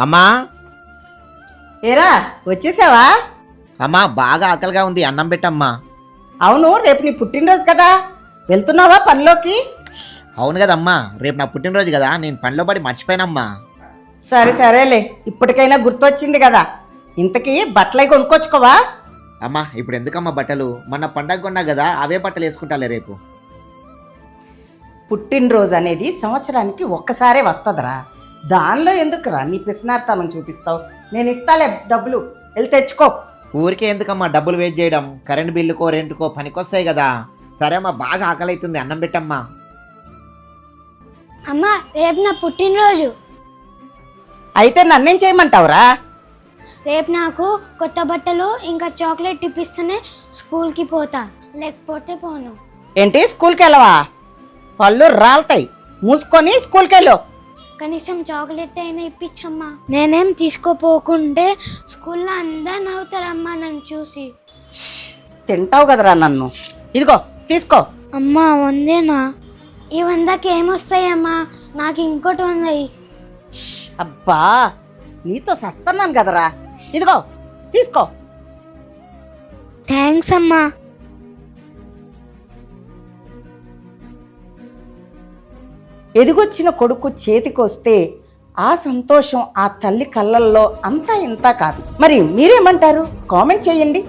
అమ్మా ఏరా వచ్చేసావా? అమ్మా బాగా ఆకలిగా ఉంది, అన్నం పెట్టమ్మా. అవును, రేపు నీ పుట్టినరోజు కదా, వెళ్తున్నావా పనిలోకి? అవును కదమ్మా, రేపు నా పుట్టినరోజు కదా, నేను పనిలో పడి మర్చిపోయానమ్మా. సరేలే, ఇప్పటికైనా గుర్తొచ్చింది కదా. ఇంతకీ బట్టలై కొనుక్కొచ్చుకోవా? అమ్మా ఇప్పుడు ఎందుకమ్మా బట్టలు, మొన్న పండగ కొన్నా కదా, అవే బట్టలు వేసుకుంటాలే రేపు. పుట్టినరోజు అనేది సంవత్సరానికి ఒక్కసారే వస్తుందిరా, దానిలో ఎందుకురా నీ పిసినార్తనం చూపిస్తావు? నేను ఇస్తాలే డబ్బులు, వెళ్ళి తెచ్చుకో. ఊరికే ఎందుకమ్మా డబ్బులు వేస్ట్ చేయడం, కరెంట్ బిల్లుకో రెంట్కో పనికొస్తాయి కదా. సరే అమ్మా, బాగా ఆకలి అవుతుంది, అన్నం పెట్టమ్మా. అమ్మా రేపు నా పుట్టినరోజు. అయితే నన్నేం చేయమంటావురా? రేపు నాకు కొత్త బట్టలు ఇంకా చాక్లెట్ ఇప్పిస్తేనే స్కూల్కి పోతా, లేకపోతే పోను. ఏంటి, స్కూల్కి వెళ్ళవా? పళ్ళు రాలుతాయి, మూసుకొని స్కూల్కి వెళ్ళు. కనీసం చాక్లెట్ అయినా ఇప్పించమ్మా. నేనేం తీసుకోపోకుంటే స్కూల్లో అందరు నవ్వుతారమ్మా నన్ను చూసి. తింటావు కదరా నన్ను, ఇదిగో తీసుకో. అమ్మా వందేనా? ఈ 100కి ఏమొస్తాయమ్మా, నాకు ఇంకోటి 100. అబ్బా, నీతో సస్తున్నాను కదరా, ఇదిగో తీసుకో. థ్యాంక్స్ అమ్మా. ఎదిగొచ్చిన కొడుకు చేతికొస్తే ఆ సంతోషం ఆ తల్లి కళ్ళల్లో అంతా ఇంతా కాదు. మరి మీరేమంటారు? కామెంట్ చేయండి.